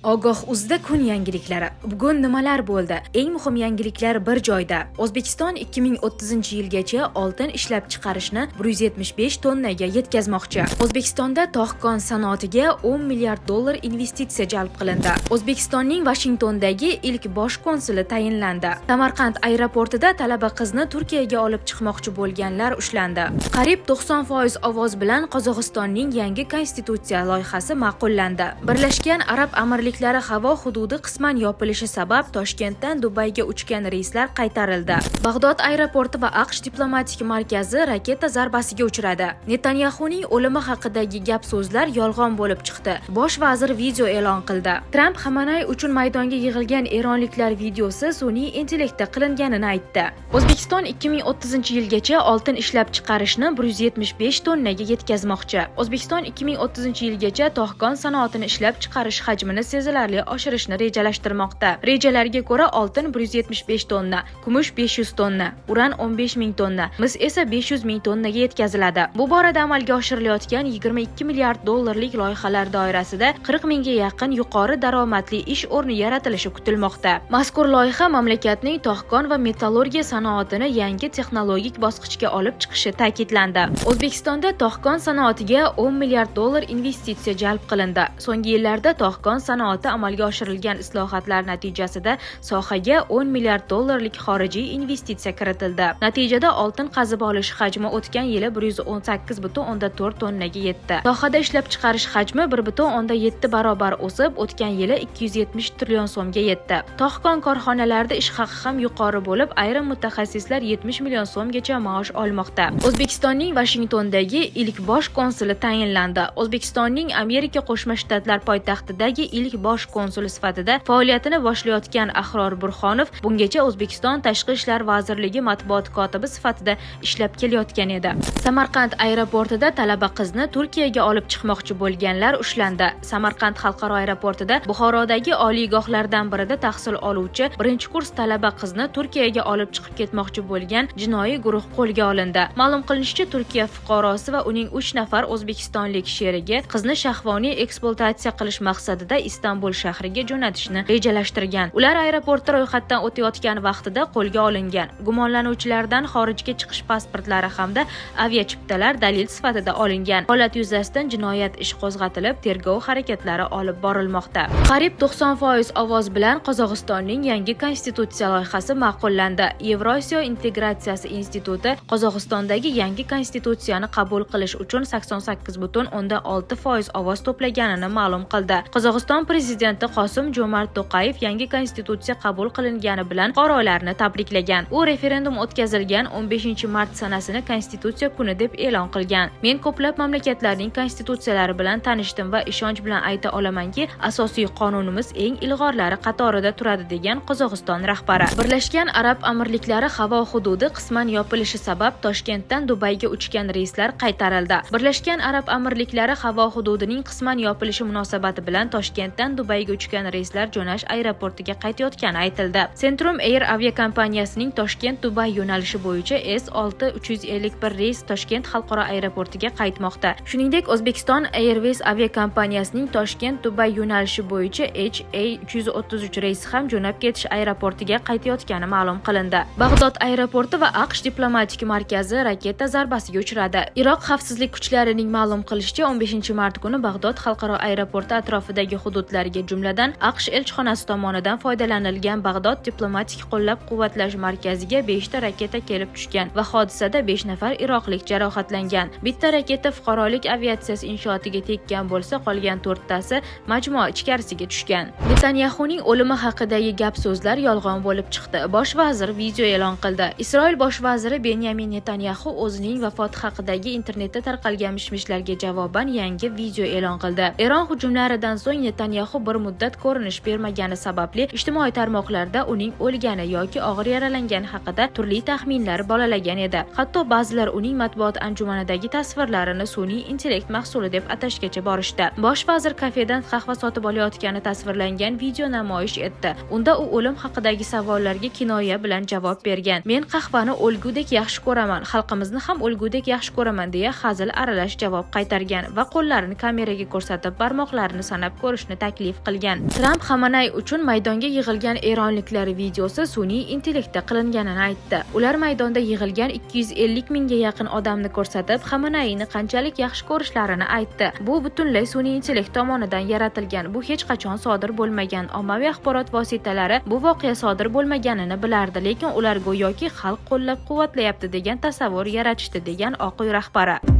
Ogoh.uz'da kun yangiliklari. Bugun nimalar bo'ldi? Eng muhim yangiliklar bir joyda. O'zbekiston 2030-yilgacha oltin ishlab chiqarishni 175 tonnaga yetkazmoqchi. O'zbekistonda tog'-kon sanoatiga 10 milliard dollar investitsiya jalb qilindi. O'zbekistonning Vashingtondagi ilk bosh konsuli tayinlandi. Samarqand aeroportida talaba qizni Turkiyaga olib chiqmoqchi bo'lganlar ushlandi. Qariyb 90% ovoz bilan Qozog'istonning yangi konstitutsiya loyihasi ma'qullandi. Birlashgan Arab Amirliklari havo hududi qisman yopilishi sabab Toshkentdan Dubayga uchgan reyslar qaytarildi. Bag'dod aeroporti va AQSh diplomatik markazi raketa zarbasiga uchradi. Netanyahuning o'limi haqidagi gap-so'zlar yolg'on bo'lib chiqdi. Bosh vazir video e'lon qildi. Tramp Xamanay uchun maydonga yig'ilgan eronliklar videosi sun'iy intellektda qilinganini aytdi. O'zbekiston 2030-yilgacha oltin ishlab chiqarishni 175 tonnaga yetkazmoqchi. O'zbekiston 2030-yilgacha tog'-kon sanoatini ishlab chiqarish hajmini sezilarli oshirishni rejalashtirmoqda. Rejalarga ko'ra oltin 175 tonna, kumush 500 tonna, uran 15 ming tonna, mis esa 500 ming tonnaga yetkaziladi. Bu borada amalga oshirilayotgan 22 milliard dollarlik loyihalar doirasida 40 mingga yaqin yuqori daromadli ish o'rni yaratilishi kutilmoqda. Mazkur loyiha mamlakatning tog'-kon va metallurgiya sanoatini yangi texnologik bosqichga olib chiqishi ta'kidlandi. O'zbekistonda tog'-kon sanoatiga 10 milliard dollar investitsiya jalb qilindi. So'nggi yillarda tog'-kon sanoati amalga oshirilgan islohotlar natijasida sohaga 10 milliard dollarlik xorijiy investitsiya kiritildi. Natijada oltin qazib olish hajmi o'tgan yili 118,4 tonnaga yetdi. Sohada ishlab chiqarish hajmi 1,7 barobar o'sib, o'tgan yili 270 trillion so'mga yetdi. Tog'-kon korxonalarida ish haqi ham yuqori bo'lib, ayrim mutaxassislar 70 million so'mgacha maosh olmoqda. O'zbekistonning Vashingtondagi ilk bosh konsuli tayinlandi. O'zbekistonning Amerika Qo'shma Shtatlar poytaxtidagi ilk bosh konsuli sifatida faoliyatini boshlayotgan Ahror Burxonov bungacha O'zbekiston Tashqi ishlar vazirligi matbuot kotibi sifatida ishlab kelayotgan edi. Samarqand aeroportida talaba qizni Turkiyaga olib chiqmoqchi bo'lganlar ushlandi. Samarqand xalqaro aeroportida Buxorodagi oliygohlardan birida tahsil oluvchi birinchi kurs talaba qizni Turkiyaga olib chiqib ketmoqchi bo'lgan jinoiy guruh qo'lga olindi. Ma'lum qilinishicha, Turkiya fuqarosi va uning 3 nafar o'zbekistonlik sherigi qizni shahvoniy ekspluatatsiya qilish maqsadida Istanbul shahriga jo'natishni rejalashtirgan. Ular aeroportda ro'yxatdan o'tayotgan vaqtida qo'lga olingan. Gumonlanuvchilardan xorijga chiqish pasportlari hamda aviachiptalar dalil sifatida olingan. Holat yuzasidan jinoyat ishi qo'zg'atilib, tergov harakatlari olib borilmoqda. Qariyb 90% ovoz bilan Qozog'istonning yangi konstitutsiya loyihasi ma'qullandi. Yevrosiyo integratsiyasi instituti Qozog'istondagi yangi konstitutsiyani qabul qilish uchun 88,6% ovoz to'plaganini ma'lum qildi. Qozog'iston prezidenti Qosim-Jo'mart To'qayev yangi konstitutsiya qabul qilingani bilan fuqarolarni tabriklagan. U referendum o'tkazilgan 15-mart sanasini konstitutsiya kuni deb e'lon qilgan. Men ko'plab mamlakatlarning konstitutsiyalari bilan tanishdim va ishonch bilan ayta olamanki, asosiy qonunimiz eng ilg'orlari qatorida turadi, degan Qozog'iston rahbari. Birlashgan Arab Amirliklari havo hududi qisman yopilishi sabab Toshkentdan Dubayga uchgan reyslar qaytarildi. Birlashgan Arab Amirliklari havo hududining qisman yopilishi munosabati bilan Toshkentdan Dubayga uchgan reyslar Jo'nash aeroportiga qaytayotgani aytildi. Centrum Air aviakompaniyasining Toshkent-Dubay yo'nalishi bo'yicha S6-351 reys Toshkent xalqaro aeroportiga qaytmoqda. Shuningdek, O'zbekiston Airways aviakompaniyasining Toshkent-Dubay yo'nalishi bo'yicha HA333 reysi ham jo'nab ketish aeroportiga qaytayotgani ma'lum qilindi. Bag'dod aeroporti va AQSh diplomatik markazi raketa zarbasiga uchradi. Iroq xavfsizlik kuchlarining ma'lum qilishicha, 15-mart kuni Bag'dod xalqaro aeroporti atrofidagi hududlarga, jumladan AQSh elchixonasi tomonidan foydalanilgan Bag'dod diplomatik qo'llab-quvvatlash markaziga 5 ta raketa kelib tushgan va hodisada 5 nafar iroqlik jarohatlangan. Bitta raketa fuqarolik aviatsiyasi inshootiga tekkan bo'lsa, qolgan 4 tasi majmua ichkarisiga tushgan. Netanyahuning o'limi haqidagi gap-so'zlar yolg'on bo'lib chiqdi. Bosh vazir video e'lon qildi. Isroil bosh vaziri Benyamin Netanyahu o'zining vafoti haqidagi internetda tarqalgan mishmishlarga javoban yangi video e'lon qildi. Eron hujumlaridan so'ng Netanyahu bir muddat ko'rinish bermagani sababli ijtimoiy tarmoqlarda uning o'lgani yoki og'ir yaralangani haqida turli taxminlar bolalagan edi. Hatto ba'zilar uning matbuot anjumanidagi tasvirlarini sun'iy intellekt mahsuli deb atashgacha borishdi. Bosh vazir kafedan qahva sotib olayotgani tasvirlangan video namoyish etdi. Unda u o'lim haqidagi savollarga kinoya bilan javob bergan. Men qahvani o'lgudek yaxshi ko'raman, xalqimizni ham o'lgudek yaxshi ko'raman deya hazil aralash javob qaytargan va qo'llarini kameraga ko'rsatib barmoqlarini sanab ko'rishni taklif qilgan. Tramp Xamenei uchun maydonga yig'ilgan eronliklar videosi sun'iy intellektda qilinganini aytdi. Ular maydonda yig'ilgan 250 mingga yaqin odamni ko'rsatib, Xameneini qanchalik yaxshi ko'rishlarini aytdi. Bu butunlay sun'iy intellekt tomonidan yaratilgan. Bu hech qachon sodir bo'lmagan. Ommaviy axborot vositalari bu voqea sodir bo'lmaganini bilardi, lekin ular go'yoki xalq qo'llab-quvvatlayapti degan tasavvur yaratishdi, degan Oq uy rahbari.